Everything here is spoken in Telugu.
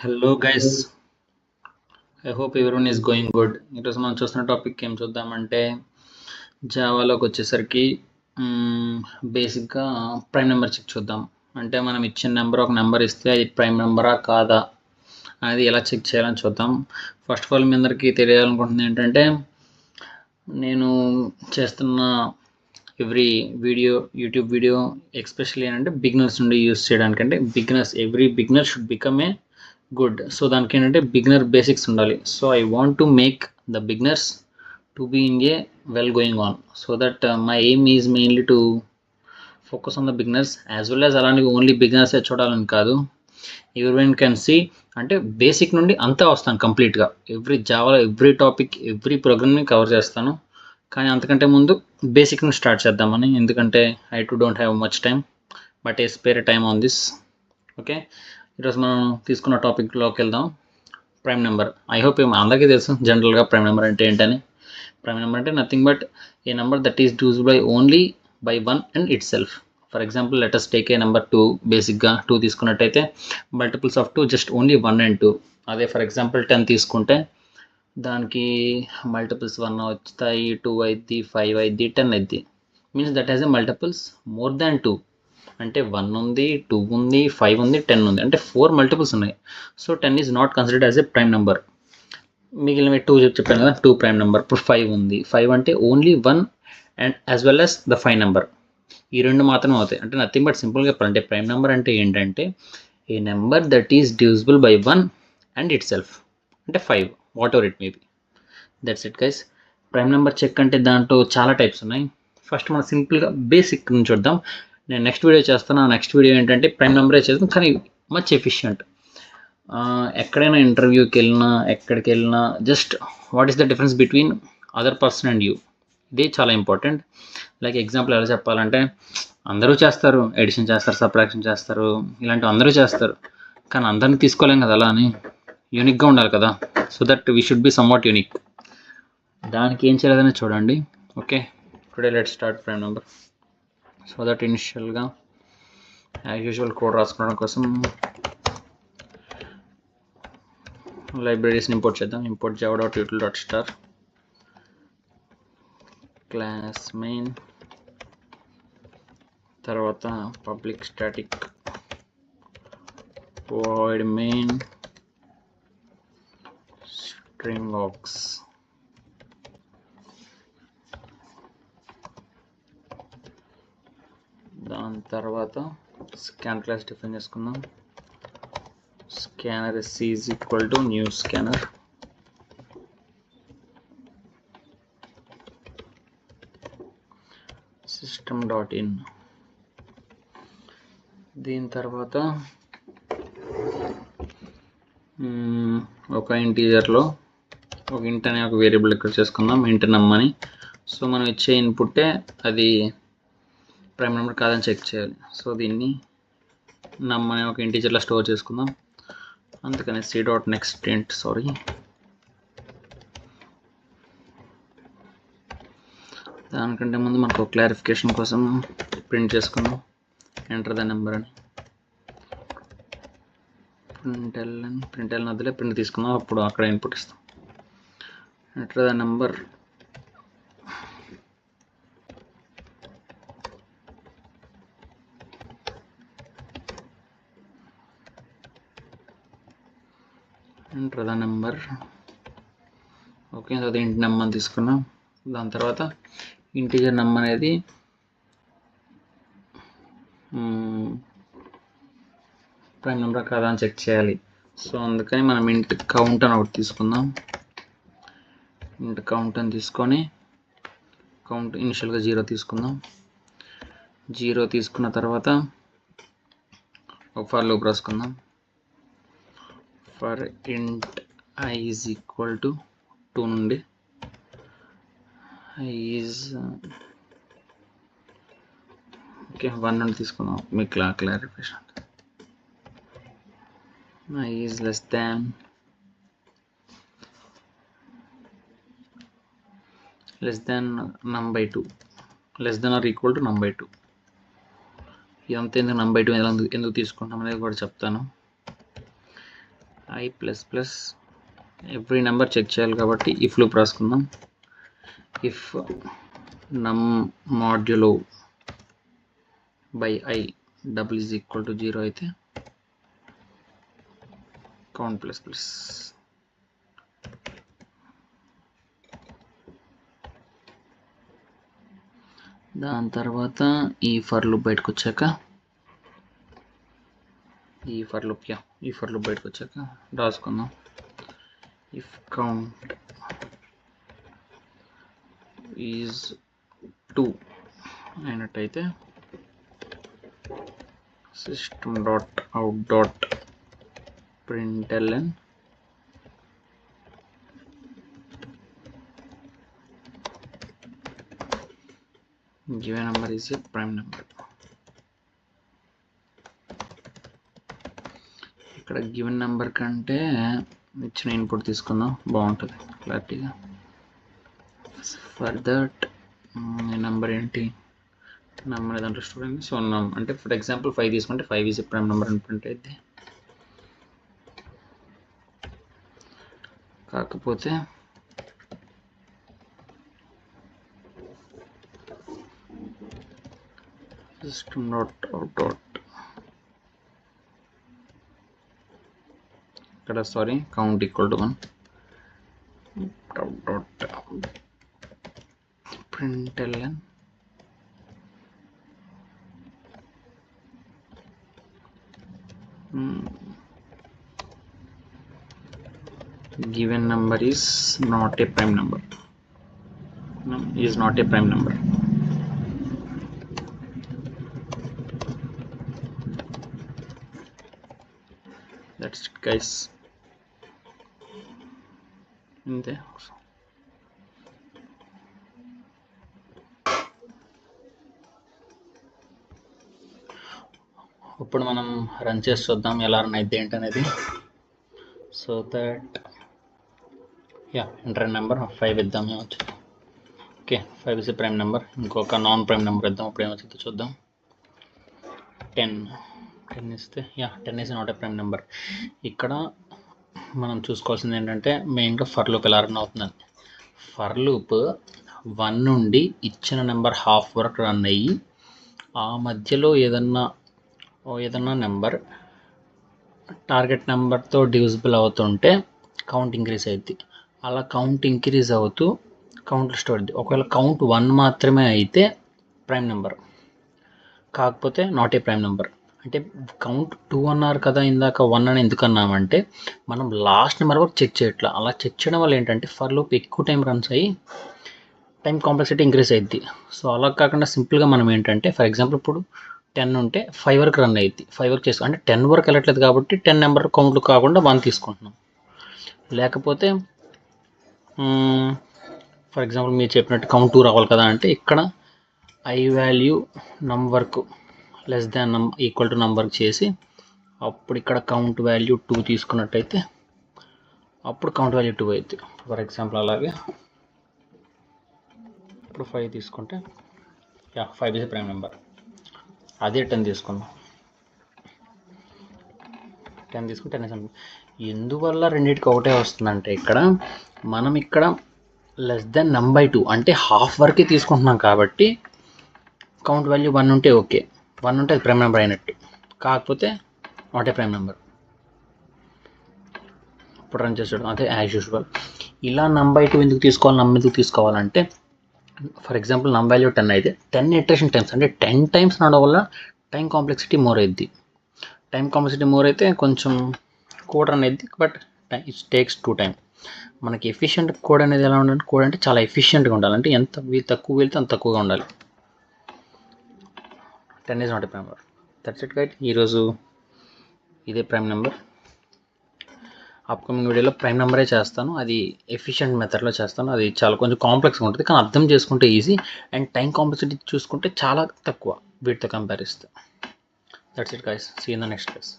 Hello guys, I hope everyone is going good. ఈరోజు మనం చూస్తున్న టాపిక్ ఏం చూద్దామంటే జావాలోకి వచ్చేసరికి బేసిక్గా ప్రైమ్ నెంబర్ చెక్ చూద్దాం. అంటే మనం ఇచ్చిన నెంబర్ ఒక నెంబర్ ఇస్తే అది ప్రైమ్ నెంబరా కాదా అనేది ఎలా చెక్ చేయాలని చూద్దాం. ఫస్ట్ ఆఫ్ ఆల్ మీ అందరికీ తెలియాలనుకుంటుంది ఏంటంటే నేను చేస్తున్న యూట్యూబ్ వీడియో ఎస్పెషల్లీ ఏంటంటే బిగినర్స్ నుండి యూస్ చేయడానికి. అంటే every beginner should become a good. So దానికి ఏంటంటే బిగినర్ బేసిక్స్ ఉండాలి. So I want to make the beginners to be in a well going on. So that my aim is mainly to focus on the beginners as well as. అలాంటి ఓన్లీ బిగినర్సే చూడాలని కాదు, ఎవరీవన్ కెన్ సీ. అంటే బేసిక్ నుండి అంతా వస్తాను కంప్లీట్గా. ఎవ్రీ టాపిక్ ఎవ్రీ ప్రోగ్రామ్ని కవర్ చేస్తాను. కానీ అంతకంటే ముందు బేసిక్ నుంచి స్టార్ట్ చేద్దామని, ఎందుకంటే I to don't have much time but A spare time on this. Okay, ఈరోజు మనం తీసుకున్న టాపిక్లోకి వెళ్దాం. Prime number. ఐ హోప్ అందరికీ తెలుసు జనరల్గా ప్రైమ్ నెంబర్ అంటే ఏంటని. ప్రైమ్ నెంబర్ అంటే nothing but A number that is divisible by only by 1 and it self. For example let us take a number 2. బేసిక్గా 2 తీసుకున్నట్టయితే multiples of 2 just only 1 and 2. అదే ఫర్ ఎగ్జాంపుల్ 10 తీసుకుంటే దానికి మల్టిపుల్స్ 1 వస్తాయి, 2 అయింది, 5 అయింది, 10 అయింది. Means that has a multiples more than 2. అంటే 1 ఉంది, 2 ఉంది, 5 ఉంది, 10 ఉంది. అంటే 4 మల్టిపుల్స్ ఉన్నాయి. So 10 is not considered as a prime number. మిగిలిన 2 చెప్పాను కదా, 2 ప్రైమ్ నెంబర్. ఇప్పుడు 5 ఉంది. 5 అంటే only 1 and as well as the 5 number. ఈ రెండు మాత్రమే అవుతాయి. అంటే నథింగ్ బట్ సింపుల్గా చెప్పాలంటే ప్రైమ్ నెంబర్ అంటే ఏంటంటే a number that is divisible by 1 and itself. అంటే 5, whatever it may be. That's it guys. Prime number check అంటే దాంట్లో చాలా టైప్స్ ఉన్నాయి. ఫస్ట్ మనం సింపుల్గా బేసిక్ నుంచి చూద్దాం. నేను నెక్స్ట్ వీడియో చేస్తాను. ఆ నెక్స్ట్ వీడియో ఏంటంటే ప్రైమ్ నెంబరే చేస్తాను, కానీ మచ్ ఎఫిషియంట్. ఎక్కడైనా ఇంటర్వ్యూకి వెళ్ళినా ఎక్కడికి వెళ్ళినా just what is the difference between other person and you, ఇది చాలా ఇంపార్టెంట్. లైక్ ఎగ్జాంపుల్ ఎలా చెప్పాలంటే అందరూ చేస్తారు, ఎడిషన్ చేస్తారు, సబ్ట్రాక్షన్ చేస్తారు, ఇలాంటివి అందరూ చేస్తారు. కానీ అందరినీ తీసుకోలేం కదా, అలా అని యూనిక్గా ఉండాలి కదా. So that we should be somewhat unique. దానికి ఏం చేయలేదని చూడండి. Okay, today let's start prime number. So that ఇనిషియల్గా యాజ్ యూజువల్ కోడ్ రాసుకోవడం కోసం లైబ్రరీస్ని ఇంపోర్ట్ చేద్దాం. ఇంపోర్ట్ java.util.star క్లాస్ మెయిన్, తర్వాత public static void main string aux. దాని తర్వాత స్కాన్ క్లాస్ డిఫైన్ చేసుకుందాం. Scanner c is equal to new scanner. system.in. దీని తర్వాత ఒక ఇంటీజర్లో ఒక ఇంట్ అనే ఒక వేరియబుల్ ఇక్కడ చేసుకుందాం, ఇంట్ నమ్ అని. సో మనం ఇచ్చే ఇన్పుట్టే అది ప్రైమ్ నెంబర్ కాదని చెక్ చేయాలి. సో దీన్ని నమ్ అనే ఒక ఇంటీజర్లో స్టోర్ చేసుకుందాం. అందుకని c.next int. దానికంటే ముందు మనకు క్లారిఫికేషన్ కోసం ప్రింట్ చేసుకుందాం ఎంటర్ ద నెంబర్ అని. ప్రింట్ వదిలే ప్రింట్ తీసుకుందాం, అప్పుడు అక్కడ ఇన్పుట్ ఇస్తాం. Enter the number. Enter the number. Okay, అది ఇంటి నెంబర్ తీసుకున్నాం. దాని తర్వాత ఇంటీజర్ నెంబర్ అనేది ప్రైమ్ నెంబర్ కాదా అని చెక్ చేయాలి. సో అందుకని మనం ఇంట్ కౌంట్ అని ఒకటి తీసుకుందాం. ఇంట్ కౌంట్ అని తీసుకొని కౌంట్ ఇనిషియల్గా 0 తీసుకుందాం. 0 తీసుకున్న తర్వాత ఒక ఫర్ లూప్ రాసుకుందాం. For int I is equal to 2 నుండి I is ఓకే 1 నుండి తీసుకుందాం. మీకు clarification. I is less than num by 2, less than or equal to num by 2. ఇదంతా ఎందుకు num by 2 ఎందుకు తీసుకుంటాం అనేది కూడా చెప్తాను. I plus plus every number check చేయాలి కాబట్టి ఇఫ్ లూప్ రాసుకుందాం. If num modulo by I double is equal to 0 అయితే కౌంట్ ప్లస్ ప్లస్. దాని తర్వాత ఈ ఫర్ లూప్ బయటకు వచ్చాక ఈ ఫర్ లూప్ బయటకు వచ్చాక రాసుకుందాం. ఇఫ్ కౌంట్ ఈజ్ 2 అయినట్టయితే system dot out dot println given number is a prime number. ఇక్కడ గివెన్ నెంబర్ కంటే ఇచ్చిన ఇన్పుట్ తీసుకుందాం, బాగుంటుంది క్లారిటీగా. ఫర్ దట్ నెంబర్ ఏంటి, నెంబర్ ఏదంటే స్టూడెంట్. సో అంటే ఫర్ ఎగ్జాంపుల్ 5 తీసుకుంటే 5 ఈజ్ ఏ ప్రైమ్ నెంబర్ అని ప్రింట్ అయితే, కాకపోతే సిస్టమ్ డాట్ అవుట్ డాట్ ఇక్కడ sorry count equal to 1 out dot println given number is not a prime number. Is not a prime number. That's it guys. ఇంతే. ఇప్పుడు మనం రన్ చేసి చూద్దాం ఎలా రన్ అయితే ఏంటనేది. సో దట్ ఎంటర్ నెంబర్ 5 ఇద్దాం. ఏమొచ్చింది, okay 5 is a prime number. ఇంకొక నాన్ ప్రైమ్ నెంబర్ ఇద్దాం, అప్పుడు ఏమొచ్చిందో చూద్దాం. 10 ఇస్తే 10 is not a prime number. ఇక్కడ మనం చూసుకోవాల్సింది ఏంటంటే మెయిన్గా ఫర్ లూప్ ఎలా రన్ అవుతుందని. ఫర్ లూప్ 1 నుండి ఇచ్చిన నెంబర్ హాఫ్ వరకు రన్ అయ్యి ఆ మధ్యలో ఏదన్నా నెంబర్ టార్గెట్ నెంబర్తో డివిజిబుల్ అవుతుంటే కౌంట్ ఇంక్రీజ్ అవుద్ది. అలా కౌంట్ ఇంక్రీజ్ అవుతూ కౌంట్ స్టోర్ అవుద్ది. ఒకవేళ కౌంట్ 1 మాత్రమే అయితే ప్రైమ్ నెంబర్, కాకపోతే నాట్ ఏ ప్రైమ్ నెంబర్. అంటే కౌంట్ 2 అన్నారు కదా, ఇందాక 1 అని ఎందుకు అన్నామంటే మనం లాస్ట్ నెంబర్ వరకు చెక్ చేయట్లా. అలా చెక్ చేయడం వల్ల ఏంటంటే ఫర్ లూప్ ఎక్కువ టైం రన్స్ అయ్యి టైం కాంప్లెక్సిటీ ఇంక్రీజ్ అయ్యిద్ది. సో అలా కాకుండా సింపుల్గా మనం ఏంటంటే ఫర్ ఎగ్జాంపుల్ ఇప్పుడు 10 ఉంటే 5 వరకు రన్ అయ్యిద్ది. 5 వరకు చేసుకో అంటే 10 వరకు వెళ్ళట్లేదు కాబట్టి 10 నెంబర్ కౌంట్లు కాకుండా 1 తీసుకుంటున్నాం. లేకపోతే ఫర్ ఎగ్జాంపుల్ మీరు చెప్పినట్టు కౌంట్ 2 రావాలి కదా అంటే ఇక్కడ ఐ వాల్యూ నంబర్కు లెస్ దాన్ ఈక్వల్ టు నంబర్కి చేసి అప్పుడు ఇక్కడ కౌంట్ వాల్యూ 2 తీసుకున్నట్టయితే అప్పుడు కౌంట్ వాల్యూ 2 అవుతుంది. ఫర్ ఎగ్జాంపుల్ అలాగే ఇప్పుడు 5 తీసుకుంటే 5 ఇస్ ప్రైమ్ నెంబర్. అదే 10 తీసుకుందాం. 10 తీసుకుంటే 10 ఇస్. ఎందువల్ల రెండింటికి ఒకటే వస్తుందంటే మనం ఇక్కడ లెస్ దెన్ నమ్ బై 2 అంటే హాఫ్ వరకే తీసుకుంటున్నాం కాబట్టి కౌంట్ వాల్యూ 1 ఉంటే ఓకే, 1 ఉంటే అది ప్రైమ్ నెంబర్ అయినట్టు, కాకపోతే నాట్ ఏ ప్రైమ్ నెంబర్. ఇప్పుడు రన్ చేసాడు అదే యాజ్ యూజువల్. ఇలా నమ్ బై 2 ఎందుకు తీసుకోవాలంటే ఫర్ ఎగ్జాంపుల్ నమ్ వాల్యూ 10 అయితే 10 ఇటరేషన్ టైమ్స్ అంటే 10 టైమ్స్ నడవడం వల్ల టైం కాంప్లెక్సిటీ మోర్ అయింది. టైం కాంప్లెక్సిటీ మోర్ అయితే కొంచెం కోడ్ రన్ అయింది, బట్ ఇట్ టేక్స్ 2 టైం. మనకి ఎఫిషియెంట్ కోడ్ అనేది ఎలా ఉండాలి, కోడ్ అంటే చాలా ఎఫిషియెంట్గా ఉండాలి. అంటే ఎంత తక్కువ వెళ్తే అంత తక్కువగా ఉండాలి. 10 is not a prime number. That's it guide. ఈరోజు ఇదే ప్రైమ్ నెంబర్. అప్కమింగ్ వీడియోలో ప్రైమ్ నెంబరే చేస్తాను, అది ఎఫిషియెంట్ మెథడ్లో చేస్తాను. అది చాలా కొంచెం కాంప్లెక్స్గా ఉంటుంది, కానీ అర్థం చేసుకుంటే ఈజీ. అండ్ టైం కాంప్లెక్సిటీ చూసుకుంటే చాలా తక్కువ వీటితో కంపేర్ చేస్తే. That's it guys. See in the next class.